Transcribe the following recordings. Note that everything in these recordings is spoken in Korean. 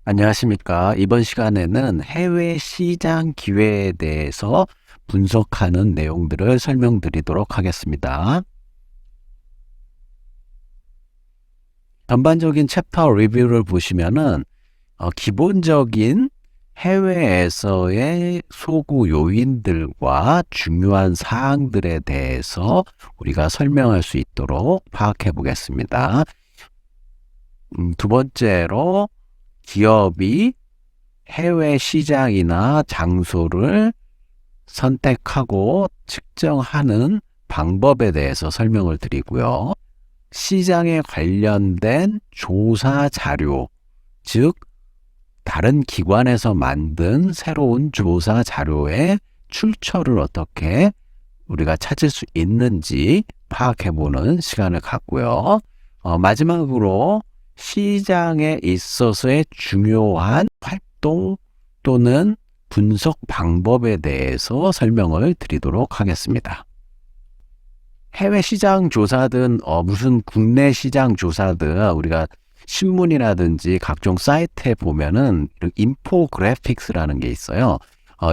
안녕하십니까. 이번 시간에는 해외 시장 기회에 대해서 분석하는 내용들을 설명드리도록 하겠습니다. 전반적인 챕터 리뷰를 보시면은 기본적인 해외에서의 소구 요인들과 중요한 사항들에 대해서 우리가 설명할 수 있도록 파악해 보겠습니다. 두 번째로 기업이 해외 시장이나 장소를 선택하고 측정하는 방법에 대해서 설명을 드리고요. 시장에 관련된 조사 자료, 즉 다른 기관에서 만든 새로운 조사 자료의 출처를 어떻게 우리가 찾을 수 있는지 파악해보는 시간을 갖고요. 마지막으로 시장에 있어서의 중요한 활동 또는 분석 방법에 대해서 설명을 드리도록 하겠습니다. 해외 시장 조사든 무슨 국내 시장 조사든 우리가 신문이라든지 각종 사이트에 보면은 인포그래픽스라는 게 있어요.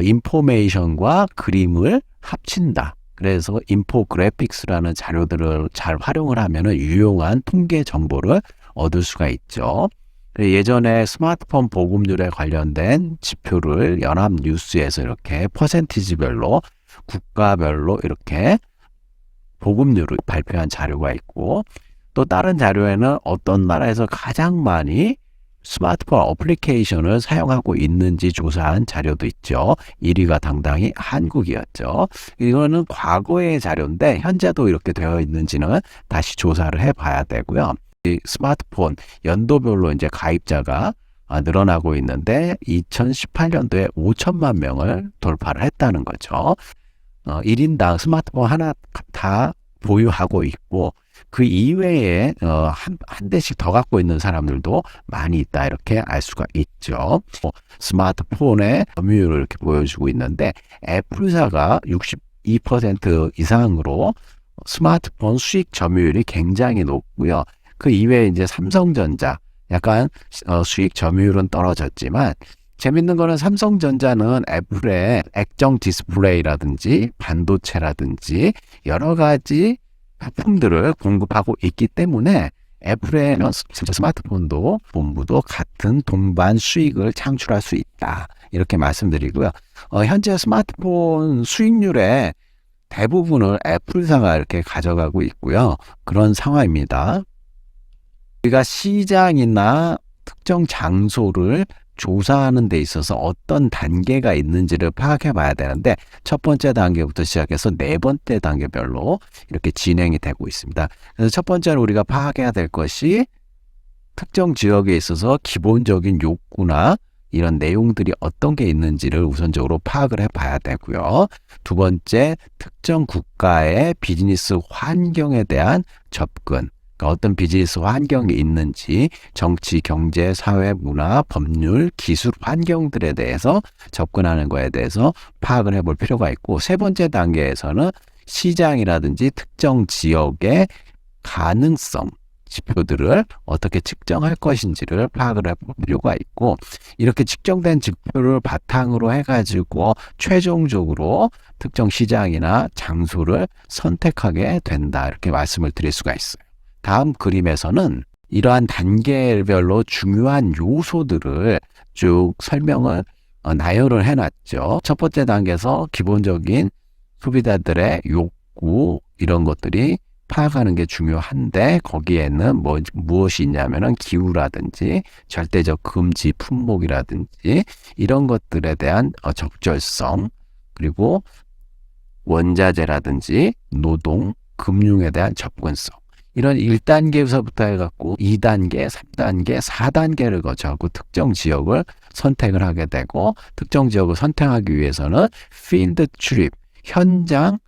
인포메이션과 그림을 합친다. 그래서 인포그래픽스라는 자료들을 잘 활용을 하면은 유용한 통계 정보를 얻을 수가 있죠. 예전에 스마트폰 보급률에 관련된 지표를 연합뉴스에서 이렇게 퍼센티지별로 국가별로 이렇게 보급률을 발표한 자료가 있고, 또 다른 자료에는 어떤 나라에서 가장 많이 스마트폰 어플리케이션을 사용하고 있는지 조사한 자료도 있죠. 1위가 당당히 한국이었죠. 이거는 과거의 자료인데 현재도 이렇게 되어 있는지는 다시 조사를 해봐야 되고요. 이 스마트폰 연도별로 이제 가입자가 늘어나고 있는데 2018년도에 5천만 명을 돌파를 했다는 거죠. 1인당 스마트폰 하나 다 보유하고 있고, 그 이외에 한 대씩 더 갖고 있는 사람들도 많이 있다, 이렇게 알 수가 있죠. 스마트폰의 점유율을 이렇게 보여주고 있는데 애플사가 62% 이상으로 스마트폰 수익 점유율이 굉장히 높고요. 그 이외에 이제 삼성전자 약간 수익 점유율은 떨어졌지만, 재밌는 거는 삼성전자는 애플의 액정 디스플레이라든지 반도체라든지 여러 가지 부품들을 공급하고 있기 때문에 애플의 스마트폰도 본부도 같은 동반 수익을 창출할 수 있다, 이렇게 말씀드리고요. 현재 스마트폰 수익률의 대부분을 애플사가 이렇게 가져가고 있고요. 그런 상황입니다. 우리가 시장이나 특정 장소를 조사하는 데 있어서 어떤 단계가 있는지를 파악해 봐야 되는데, 첫 번째 단계부터 시작해서 네 번째 단계별로 이렇게 진행이 되고 있습니다. 그래서 첫 번째로 우리가 파악해야 될 것이 특정 지역에 있어서 기본적인 욕구나 이런 내용들이 어떤 게 있는지를 우선적으로 파악을 해 봐야 되고요. 두 번째, 특정 국가의 비즈니스 환경에 대한 접근, 어떤 비즈니스 환경이 있는지, 정치, 경제, 사회, 문화, 법률, 기술 환경들에 대해서 접근하는 거에 대해서 파악을 해볼 필요가 있고, 세 번째 단계에서는 시장이라든지 특정 지역의 가능성 지표들을 어떻게 측정할 것인지를 파악을 해볼 필요가 있고, 이렇게 측정된 지표를 바탕으로 해가지고 최종적으로 특정 시장이나 장소를 선택하게 된다, 이렇게 말씀을 드릴 수가 있어요. 다음 그림에서는 이러한 단계별로 중요한 요소들을 쭉 설명을 나열을 해놨죠. 첫 번째 단계에서 기본적인 소비자들의 욕구, 이런 것들이 파악하는 게 중요한데, 거기에는 무엇이 있냐면은 기후라든지 절대적 금지 품목이라든지 이런 것들에 대한 적절성, 그리고 원자재라든지 노동, 금융에 대한 접근성, 이런 1단계에서부터 해갖고 2단계, 3단계, 4단계를 거쳐갖고 특정 지역을 선택을 하게 되고, 특정 지역을 선택하기 위해서는 필드 트립, 현장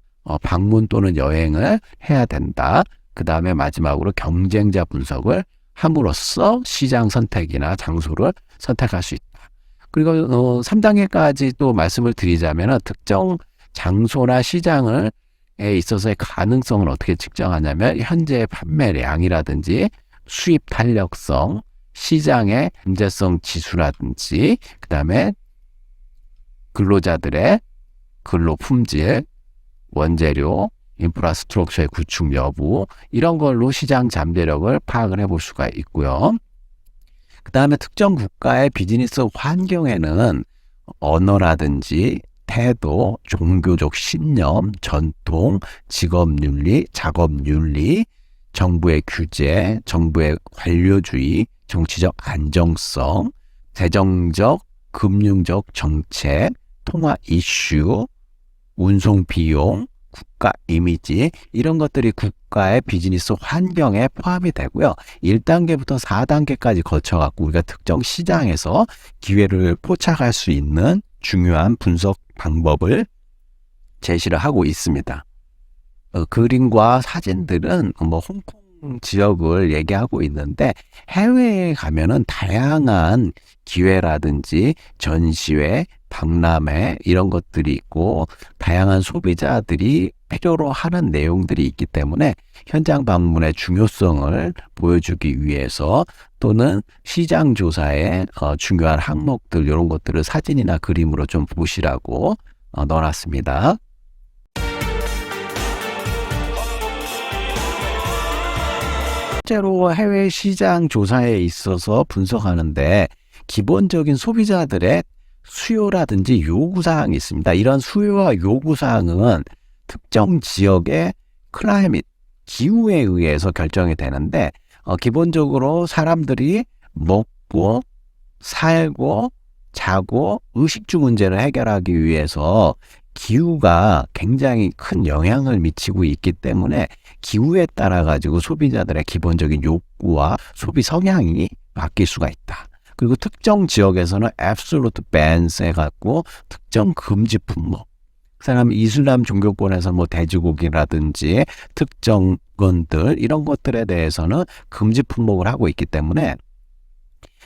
방문 또는 여행을 해야 된다. 그 다음에 마지막으로 경쟁자 분석을 함으로써 시장 선택이나 장소를 선택할 수 있다. 그리고 3단계까지 또 말씀을 드리자면, 특정 장소나 시장을 에 있어서의 가능성을 어떻게 측정하냐면, 현재 판매량이라든지 수입 탄력성, 시장의 문제성 지수라든지 그다음에 근로자들의 근로 품질, 원재료, 인프라스트럭처의 구축 여부 이런 걸로 시장 잠재력을 파악을 해볼 수가 있고요. 그 다음에 특정 국가의 비즈니스 환경에는 언어라든지 태도, 종교적 신념, 전통, 직업윤리, 작업윤리, 정부의 규제, 정부의 관료주의, 정치적 안정성, 재정적, 금융적 정책, 통화 이슈, 운송 비용, 국가 이미지 이런 것들이 국가의 비즈니스 환경에 포함이 되고요. 1단계부터 4단계까지 거쳐갖고 우리가 특정 시장에서 기회를 포착할 수 있는 중요한 분석 방법을 제시를 하고 있습니다. 그림과 사진들은 홍콩 지역을 얘기하고 있는데 해외에 가면은 다양한 기회라든지 전시회, 박람회 이런 것들이 있고 다양한 소비자들이 필요로 하는 내용들이 있기 때문에 현장 방문의 중요성을 보여주기 위해서 또는 시장 조사의 중요한 항목들 이런 것들을 사진이나 그림으로 좀 보시라고 넣어놨습니다. 실제로 해외 시장 조사에 있어서 분석하는데 기본적인 소비자들의 수요라든지 요구사항이 있습니다. 이런 수요와 요구사항은 특정 지역의 클라이밋, 기후에 의해서 결정이 되는데 기본적으로 사람들이 먹고 살고 자고 의식주 문제를 해결하기 위해서 기후가 굉장히 큰 영향을 미치고 있기 때문에 기후에 따라 가지고 소비자들의 기본적인 욕구와 소비 성향이 바뀔 수가 있다. 그리고 특정 지역에서는 absolute bans 해갖고 특정 금지 품목. 그 사람 이슬람 종교권에서 돼지고기라든지 특정 건들 이런 것들에 대해서는 금지 품목을 하고 있기 때문에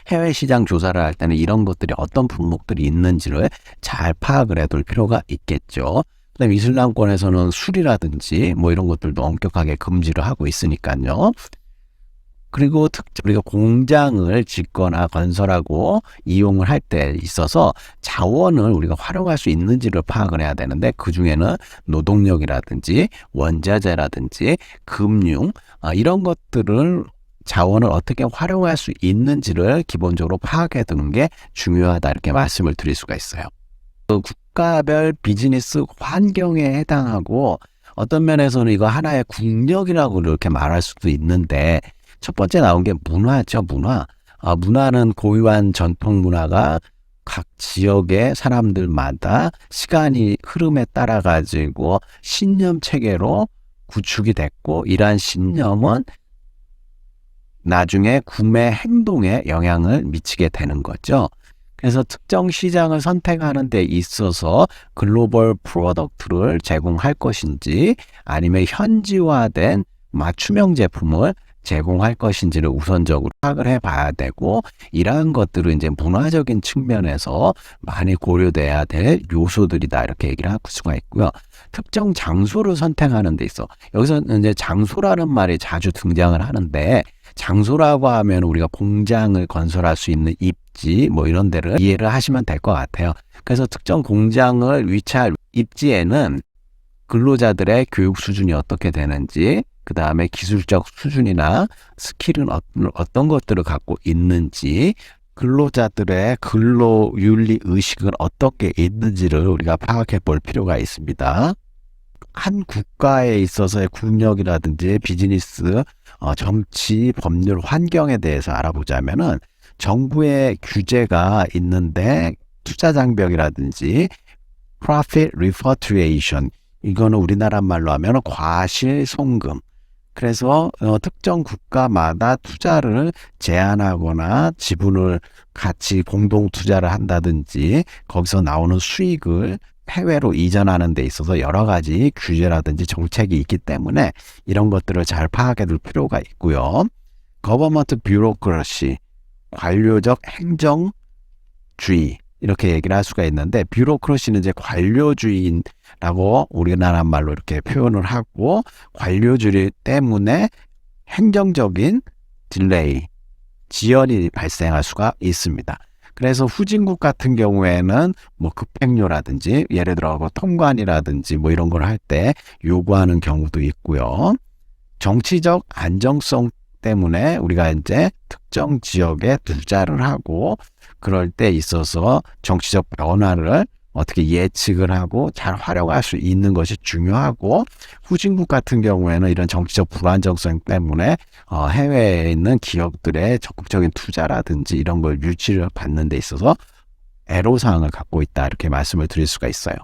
해외 시장 조사를 할 때는 이런 것들이 어떤 품목들이 있는지를 잘 파악을 해둘 필요가 있겠죠. 그다음에 이슬람권에서는 술이라든지 이런 것들도 엄격하게 금지를 하고 있으니까요. 그리고 우리가 공장을 짓거나 건설하고 이용을 할 때 있어서 자원을 우리가 활용할 수 있는지를 파악을 해야 되는데 그중에는 노동력이라든지 원자재라든지 금융 이런 것들을 자원을 어떻게 활용할 수 있는지를 기본적으로 파악해 두는 게 중요하다 이렇게 말씀을 드릴 수가 있어요. 국가별 비즈니스 환경에 해당하고 어떤 면에서는 이거 하나의 국력이라고 이렇게 말할 수도 있는데 첫 번째 나온 게 문화죠. 문화는 고유한 전통 문화가 각 지역의 사람들마다 시간이 흐름에 따라 가지고 신념 체계로 구축이 됐고 이러한 신념은 나중에 구매 행동에 영향을 미치게 되는 거죠. 그래서 특정 시장을 선택하는 데 있어서 글로벌 프로덕트를 제공할 것인지 아니면 현지화된 맞춤형 제품을 제공할 것인지를 우선적으로 파악을 해봐야 되고 이러한 것들은 이제 문화적인 측면에서 많이 고려돼야 될 요소들이다 이렇게 얘기를 할 수가 있고요. 특정 장소를 선택하는 데 있어 여기서 이제 장소라는 말이 자주 등장을 하는데 장소라고 하면 우리가 공장을 건설할 수 있는 입지 이런 데를 이해를 하시면 될 것 같아요. 그래서 특정 공장을 위치할 입지에는 근로자들의 교육 수준이 어떻게 되는지 그 다음에 기술적 수준이나 스킬은 어떤 것들을 갖고 있는지 근로자들의 근로윤리 의식은 어떻게 있는지를 우리가 파악해 볼 필요가 있습니다. 한 국가에 있어서의 국력이라든지 비즈니스, 정치, 법률, 환경에 대해서 알아보자면은 정부의 규제가 있는데 투자 장벽이라든지 profit repatriation 이거는 우리나라 말로 하면 과실 송금. 그래서 특정 국가마다 투자를 제한하거나 지분을 같이 공동 투자를 한다든지 거기서 나오는 수익을 해외로 이전하는 데 있어서 여러 가지 규제라든지 정책이 있기 때문에 이런 것들을 잘 파악해 둘 필요가 있고요. Government bureaucracy, 관료적 행정주의 이렇게 얘기를 할 수가 있는데 뷰로크러시는 이제 관료주의라고 우리나라 말로 이렇게 표현을 하고 관료주의 때문에 행정적인 딜레이 지연이 발생할 수가 있습니다. 그래서 후진국 같은 경우에는 뭐 급행료라든지 예를 들어 뭐 통관이라든지 뭐 이런 걸 할 때 요구하는 경우도 있고요. 정치적 안정성 때문에 우리가 이제 특정 지역에 투자를 하고 그럴 때 있어서 정치적 변화를 어떻게 예측을 하고 잘 활용할 수 있는 것이 중요하고, 후진국 같은 경우에는 이런 정치적 불안정성 때문에 해외에 있는 기업들의 적극적인 투자라든지 이런 걸 유치를 받는 데 있어서 애로사항을 갖고 있다, 이렇게 말씀을 드릴 수가 있어요.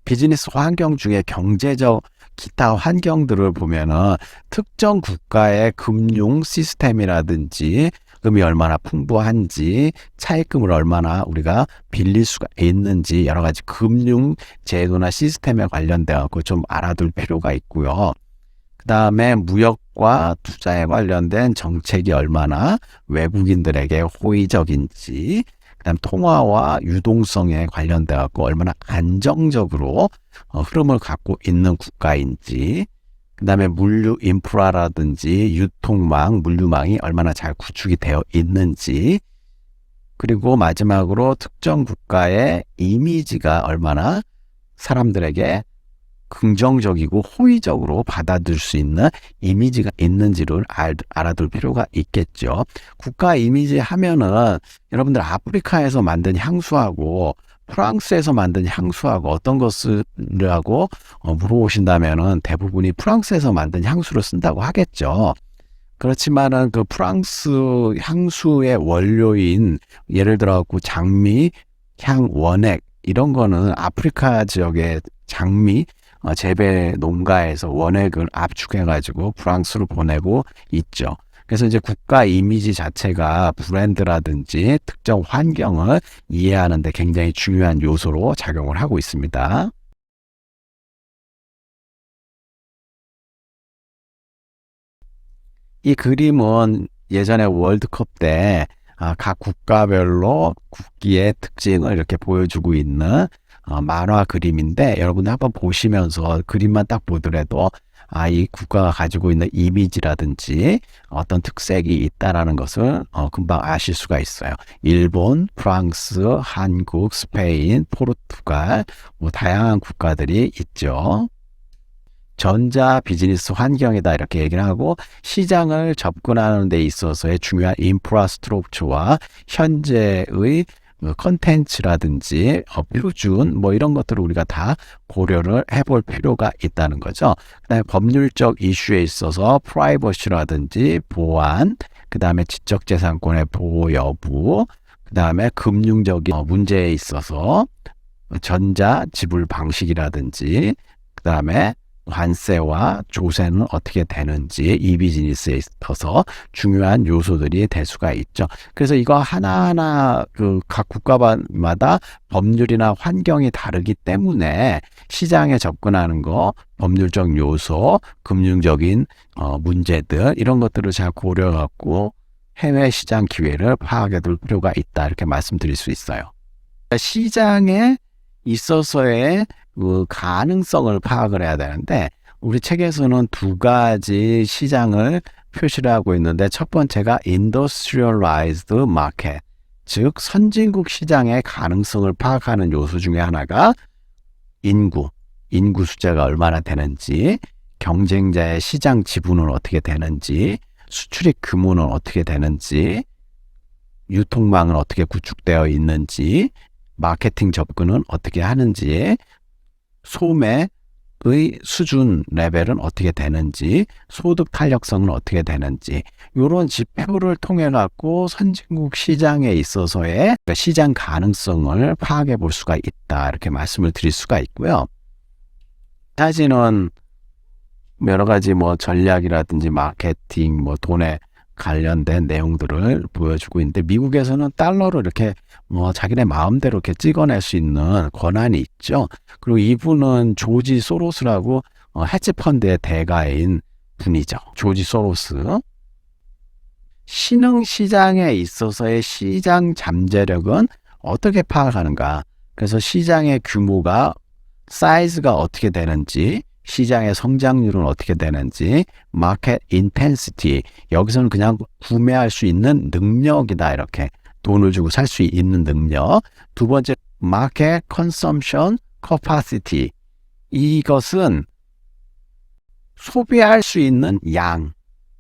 비즈니스 환경 중에 경제적 기타 환경들을 보면은 특정 국가의 금융 시스템이라든지 금이 얼마나 풍부한지, 차입금을 얼마나 우리가 빌릴 수가 있는지, 여러 가지 금융 제도나 시스템에 관련돼 갖고 좀 알아둘 필요가 있고요. 그 다음에 무역과 투자에 관련된 정책이 얼마나 외국인들에게 호의적인지, 그 다음 통화와 유동성에 관련돼 갖고 얼마나 안정적으로 흐름을 갖고 있는 국가인지, 그 다음에 물류 인프라라든지 유통망, 물류망이 얼마나 잘 구축이 되어 있는지, 그리고 마지막으로 특정 국가의 이미지가 얼마나 사람들에게 긍정적이고 호의적으로 받아들일 수 있는 이미지가 있는지를 알아둘 필요가 있겠죠. 국가 이미지 하면은 여러분들 아프리카에서 만든 향수하고 프랑스에서 만든 향수하고 어떤 것을 하고 물어보신다면은 대부분이 프랑스에서 만든 향수를 쓴다고 하겠죠. 그렇지만은 그 프랑스 향수의 원료인 예를 들어 장미, 향, 원액 이런 거는 아프리카 지역의 장미 재배 농가에서 원액을 압축해가지고 프랑스로 보내고 있죠. 그래서 이제 국가 이미지 자체가 브랜드라든지 특정 환경을 이해하는 데 굉장히 중요한 요소로 작용을 하고 있습니다. 이 그림은 예전에 월드컵 때 각 국가별로 국기의 특징을 이렇게 보여주고 있는 만화 그림인데, 여러분들 한번 보시면서 그림만 딱 보더라도 이 국가가 가지고 있는 이미지라든지 어떤 특색이 있다라는 것을 금방 아실 수가 있어요. 일본, 프랑스, 한국, 스페인, 포르투갈 뭐 다양한 국가들이 있죠. 전자 비즈니스 환경이다, 이렇게 얘기를 하고, 시장을 접근하는 데 있어서의 중요한 인프라스트럭처와 현재의 컨텐츠라든지 표준 뭐 이런 것들을 우리가 다 고려를 해볼 필요가 있다는 거죠. 그다음에 법률적 이슈에 있어서 프라이버시라든지 보안, 그 다음에 지적재산권의 보호 여부, 그 다음에 금융적인 문제에 있어서 전자 지불 방식이라든지, 그 다음에 관세와 조세는 어떻게 되는지, 이 비즈니스에 있어서 중요한 요소들이 될 수가 있죠. 그래서 이거 하나하나 각 국가마다 법률이나 환경이 다르기 때문에 시장에 접근하는 거, 법률적 요소, 금융적인 문제들 이런 것들을 잘 고려하고 해외 시장 기회를 파악해 둘 필요가 있다, 이렇게 말씀드릴 수 있어요. 시장에 있어서의 그 가능성을 파악을 해야 되는데, 우리 책에서는 두 가지 시장을 표시를 하고 있는데, 첫 번째가 industrialized market, 즉 선진국 시장의 가능성을 파악하는 요소 중에 하나가 인구 숫자가 얼마나 되는지, 경쟁자의 시장 지분은 어떻게 되는지, 수출입 규모는 어떻게 되는지, 유통망은 어떻게 구축되어 있는지, 마케팅 접근은 어떻게 하는지, 소매의 수준 레벨은 어떻게 되는지, 소득 탄력성은 어떻게 되는지, 이런 지표를 통해 갖고 선진국 시장에 있어서의 시장 가능성을 파악해 볼 수가 있다, 이렇게 말씀을 드릴 수가 있고요. 사진은 여러 가지 뭐 전략이라든지 마케팅, 뭐 돈에 관련된 내용들을 보여주고 있는데, 미국에서는 달러로 이렇게 자기네 마음대로 이렇게 찍어낼 수 있는 권한이 있죠. 그리고 이분은 조지 소로스라고 헤지펀드의 대가인 분이죠. 조지 소로스. 신흥 시장에 있어서의 시장 잠재력은 어떻게 파악하는가? 그래서 시장의 규모가 사이즈가 어떻게 되는지, 시장의 성장률은 어떻게 되는지, 마켓 인텐시티, 여기서는 그냥 구매할 수 있는 능력이다. 이렇게 돈을 주고 살 수 있는 능력. 두 번째, 마켓 컨섬션 커파시티, 이것은 소비할 수 있는 양.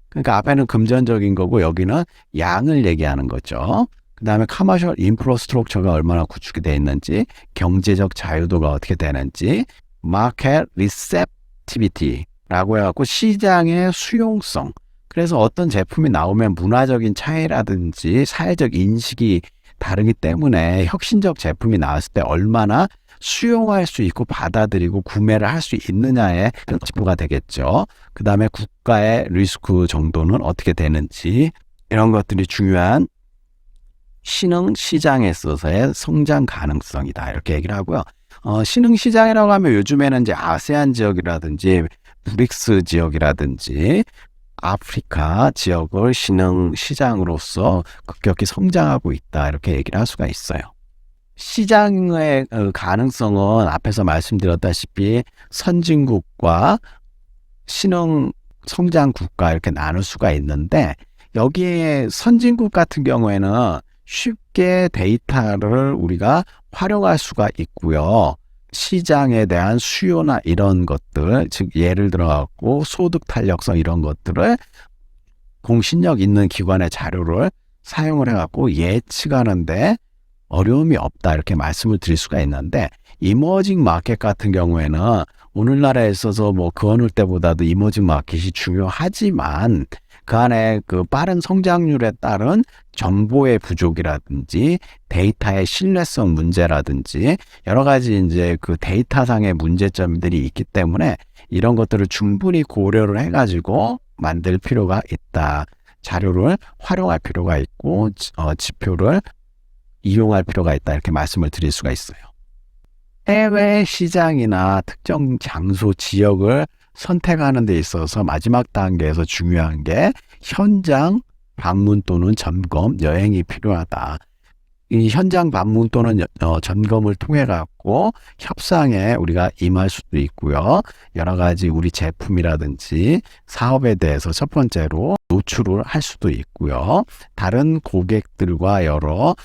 그러니까 앞에는 금전적인 거고 여기는 양을 얘기하는 거죠. 그 다음에 커머셜 인프라스트럭처가 얼마나 구축이 되어 있는지, 경제적 자유도가 어떻게 되는지, 마켓 리셉티비티라고 해갖고 시장의 수용성. 그래서 어떤 제품이 나오면 문화적인 차이라든지 사회적 인식이 다르기 때문에 혁신적 제품이 나왔을 때 얼마나 수용할 수 있고 받아들이고 구매를 할 수 있느냐의 지표가 되겠죠. 그 다음에 국가의 리스크 정도는 어떻게 되는지, 이런 것들이 중요한 신흥 시장에 있어서의 성장 가능성이다. 이렇게 얘기를 하고요. 신흥 시장이라고 하면 요즘에는 이제 아세안 지역이라든지 브릭스 지역이라든지 아프리카 지역을 신흥 시장으로서 급격히 성장하고 있다. 이렇게 얘기를 할 수가 있어요. 시장의 가능성은 앞에서 말씀드렸다시피 선진국과 신흥 성장 국가 이렇게 나눌 수가 있는데, 여기에 선진국 같은 경우에는 쉽게 데이터를 우리가 활용할 수가 있고요. 시장에 대한 수요나 이런 것들, 즉 예를 들어 갖고 소득 탄력성 이런 것들을 공신력 있는 기관의 자료를 사용을 해 갖고 예측하는데 어려움이 없다. 이렇게 말씀을 드릴 수가 있는데, 이머징 마켓 같은 경우에는 오늘날에 있어서 뭐 그 어느 때보다도 이머징 마켓이 중요하지만 그 안에 그 빠른 성장률에 따른 정보의 부족이라든지 데이터의 신뢰성 문제라든지 여러 가지 이제 그 데이터상의 문제점들이 있기 때문에 이런 것들을 충분히 고려를 해가지고 만들 필요가 있다. 자료를 활용할 필요가 있고 지표를 이용할 필요가 있다. 이렇게 말씀을 드릴 수가 있어요. 해외 시장이나 특정 장소 지역을 선택하는 데 있어서 마지막 단계에서 중요한 게 현장 방문 또는 점검, 여행이 필요하다. 이 현장 방문 또는 점검을 통해 갖고 협상에 우리가 임할 수도 있고요. 여러 가지 우리 제품이라든지 사업에 대해서 첫 번째로 노출을 할 수도 있고요. 다른 고객들과 여러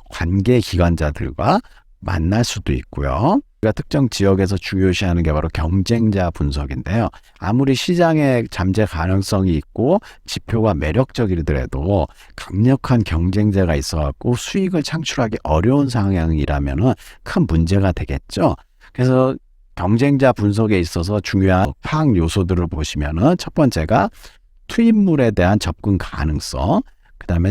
관계 기관자들과 만날 수도 있고요. 우리가 특정 지역에서 중요시하는 게 바로 경쟁자 분석인데요. 아무리 시장에 잠재 가능성이 있고 지표가 매력적이더라도 강력한 경쟁자가 있어갖고 수익을 창출하기 어려운 상황이라면 큰 문제가 되겠죠. 그래서 경쟁자 분석에 있어서 중요한 파악 요소들을 보시면은 첫 번째가 투입물에 대한 접근 가능성, 그 다음에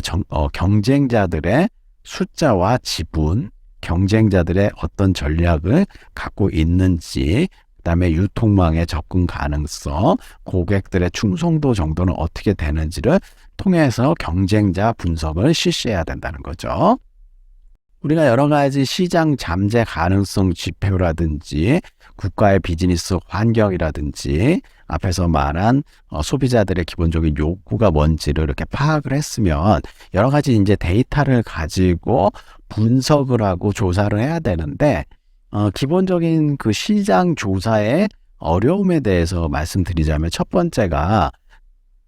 경쟁자들의 숫자와 지분, 경쟁자들의 어떤 전략을 갖고 있는지, 그 다음에 유통망의 접근 가능성, 고객들의 충성도 정도는 어떻게 되는지를 통해서 경쟁자 분석을 실시해야 된다는 거죠. 우리가 여러 가지 시장 잠재 가능성 지표라든지 국가의 비즈니스 환경이라든지 앞에서 말한 소비자들의 기본적인 욕구가 뭔지를 이렇게 파악을 했으면 여러 가지 이제 데이터를 가지고 분석을 하고 조사를 해야 되는데, 기본적인 그 시장 조사의 어려움에 대해서 말씀드리자면 첫 번째가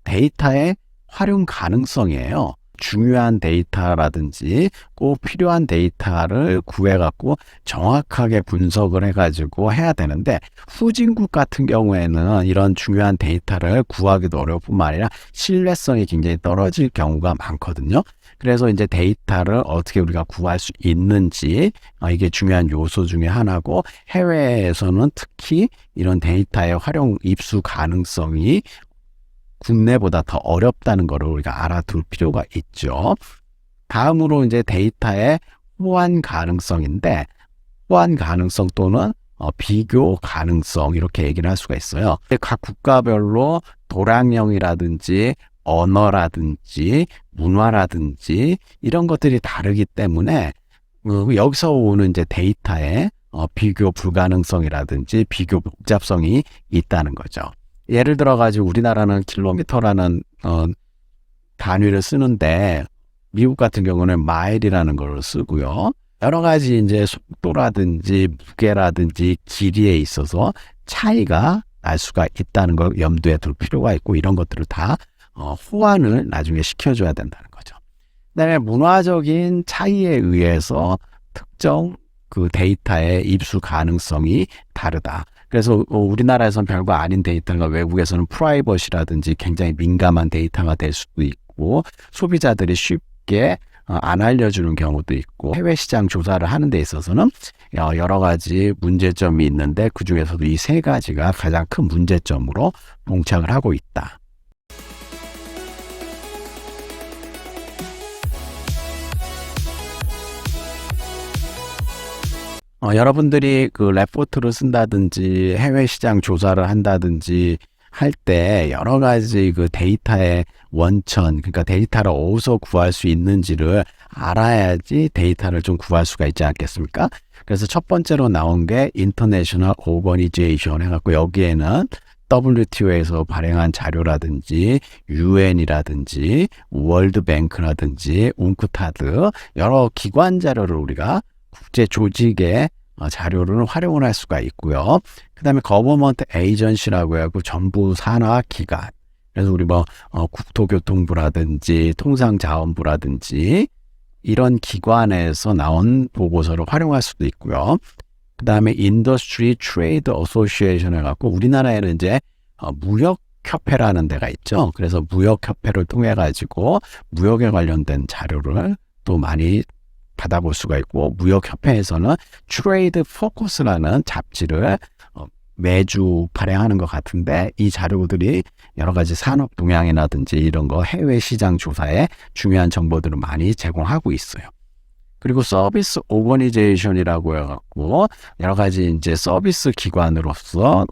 데이터의 활용 가능성이에요. 중요한 데이터라든지 꼭 필요한 데이터를 구해갖고 정확하게 분석을 해가지고 해야 되는데, 후진국 같은 경우에는 이런 중요한 데이터를 구하기도 어려울 뿐만 아니라 신뢰성이 굉장히 떨어질 경우가 많거든요. 그래서 이제 데이터를 어떻게 우리가 구할 수 있는지 이게 중요한 요소 중에 하나고, 해외에서는 특히 이런 데이터의 활용 입수 가능성이 국내보다 더 어렵다는 것을 우리가 알아둘 필요가 있죠. 다음으로 이제 데이터의 호환 가능성인데, 호환 가능성 또는 비교 가능성 이렇게 얘기를 할 수가 있어요. 각 국가별로 도량령이라든지 언어라든지 문화라든지 이런 것들이 다르기 때문에 여기서 오는 이제 데이터의 비교 불가능성이라든지 비교 복잡성이 있다는 거죠. 예를 들어 가지고 우리나라는 킬로미터라는 단위를 쓰는데 미국 같은 경우는 마일이라는 걸 쓰고요. 여러 가지 이제 속도라든지 무게라든지 길이에 있어서 차이가 날 수가 있다는 걸 염두에 둘 필요가 있고 이런 것들을 다 호환을 나중에 시켜줘야 된다는 거죠. 그다음에 문화적인 차이에 의해서 특정 그 데이터의 입수 가능성이 다르다. 그래서 우리나라에서는 별거 아닌 데이터가 외국에서는 프라이버시라든지 굉장히 민감한 데이터가 될 수도 있고 소비자들이 쉽게 안 알려주는 경우도 있고 해외 시장 조사를 하는 데 있어서는 여러 가지 문제점이 있는데 그중에서도 이 세 가지가 가장 큰 문제점으로 봉착을 하고 있다. 여러분들이 그 레포트를 쓴다든지 해외 시장 조사를 한다든지 할 때 여러 가지 그 데이터의 원천, 그러니까 데이터를 어디서 구할 수 있는지를 알아야지 데이터를 좀 구할 수가 있지 않겠습니까? 그래서 첫 번째로 나온 게 International Organization 해갖고 여기에는 WTO에서 발행한 자료라든지 UN이라든지 월드뱅크라든지 웅크타드 여러 기관 자료를 우리가 국제 조직의 자료를 활용을 할 수가 있고요. 그 다음에 Government Agency라고 하고 정부 산하 기관. 그래서 우리 국토교통부라든지 통상자원부라든지 이런 기관에서 나온 보고서를 활용할 수도 있고요. 그 다음에 Industry Trade Association 해갖고 우리나라에는 이제 무역협회라는 데가 있죠. 그래서 무역협회를 통해 가지고 무역에 관련된 자료를 또 많이 받아볼 수가 있고 무역협회에서는 트레이드 포커스라는 잡지를 매주 발행하는 것 같은데 이 자료들이 여러 가지 산업 동향이라든지 이런 거 해외 시장 조사에 중요한 정보들을 많이 제공하고 있어요. 그리고 서비스 오거니제이션이라고 해갖고 여러 가지 이제 서비스 기관으로서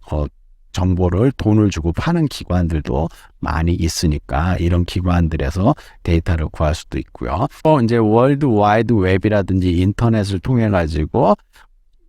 정보를 돈을 주고 파는 기관들도 많이 있으니까 이런 기관들에서 데이터를 구할 수도 있고요. 이제 월드 와이드 웹이라든지 인터넷을 통해 가지고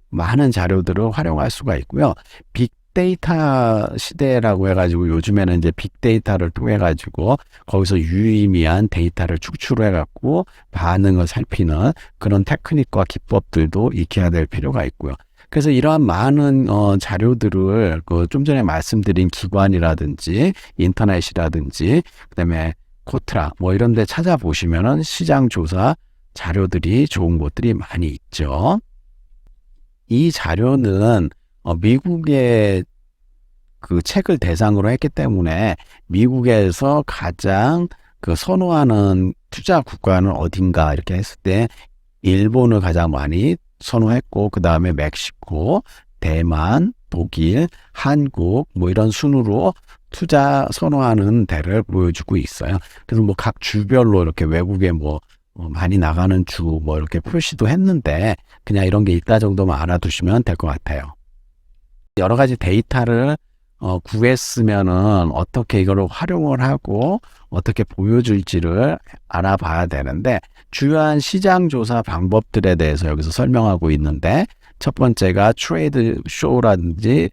많은 자료들을 활용할 수가 있고요. 빅데이터 시대라고 해가지고 요즘에는 이제 빅데이터를 통해 가지고 거기서 유의미한 데이터를 추출해 갖고 반응을 살피는 그런 테크닉과 기법들도 익혀야 될 필요가 있고요. 그래서 이러한 많은 자료들을 좀 전에 말씀드린 기관이라든지 인터넷이라든지 그다음에 코트라 이런 데 찾아보시면은 시장 조사 자료들이 좋은 곳들이 많이 있죠. 이 자료는 미국의 그 책을 대상으로 했기 때문에 미국에서 가장 그 선호하는 투자 국가는 어딘가 이렇게 했을 때 일본을 가장 많이 선호했고 그 다음에 멕시코, 대만, 독일, 한국 이런 순으로 투자 선호하는 데를 보여주고 있어요. 그래서 각 주별로 이렇게 외국에 많이 나가는 주 이렇게 표시도 했는데 그냥 이런 게 있다 정도만 알아두시면 될 것 같아요. 여러 가지 데이터를 구했으면은 어떻게 이거를 활용을 하고 어떻게 보여줄지를 알아봐야 되는데 주요한 시장 조사 방법들에 대해서 여기서 설명하고 있는데 첫 번째가 트레이드 쇼라든지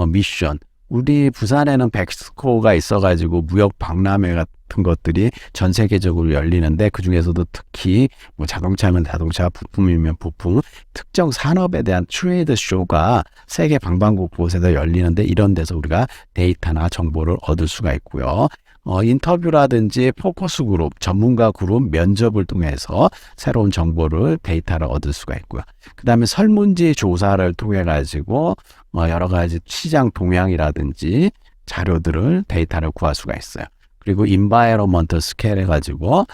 미션. 우리 부산에는 백스코가 있어가지고 무역 박람회 같은 것들이 전 세계적으로 열리는데 그 중에서도 특히 자동차면 자동차, 부품이면 부품, 특정 산업에 대한 트레이드 쇼가 세계 방방곳곳에서 열리는데 이런 데서 우리가 데이터나 정보를 얻을 수가 있고요. 인터뷰라든지 포커스 그룹, 전문가 그룹 면접을 통해서 새로운 정보를 데이터를 얻을 수가 있고요. 그 다음에 설문지 조사를 통해 가지고 여러 가지 시장 동향이라든지 자료들을 데이터를 구할 수가 있어요. 그리고 인바이러먼트 스케일 해가지고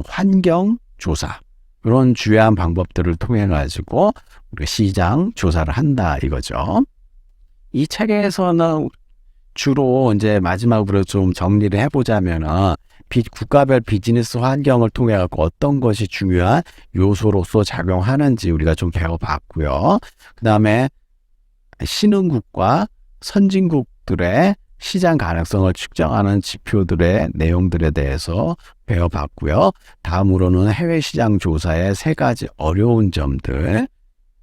환경 조사 이런 주요한 방법들을 통해 가지고 우리가 시장 조사를 한다 이거죠. 이 책에서는 주로 이제 마지막으로 좀 정리를 해보자면은 국가별 비즈니스 환경을 통해 갖고 어떤 것이 중요한 요소로서 작용하는지 우리가 좀 배워봤고요. 그 다음에 신흥국과 선진국들의 시장 가능성을 측정하는 지표들의 내용들에 대해서 배워봤고요. 다음으로는 해외 시장 조사의 세 가지 어려운 점들,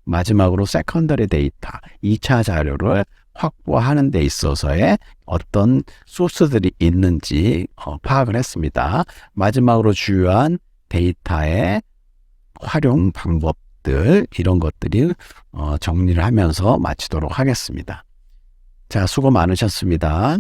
마지막으로 세컨더리 데이터, 2차 자료를 확보하는 데 있어서의 어떤 소스들이 있는지 파악을 했습니다. 마지막으로 주요한 데이터의 활용 방법들 이런 것들이 정리를 하면서 마치도록 하겠습니다. 자, 수고 많으셨습니다.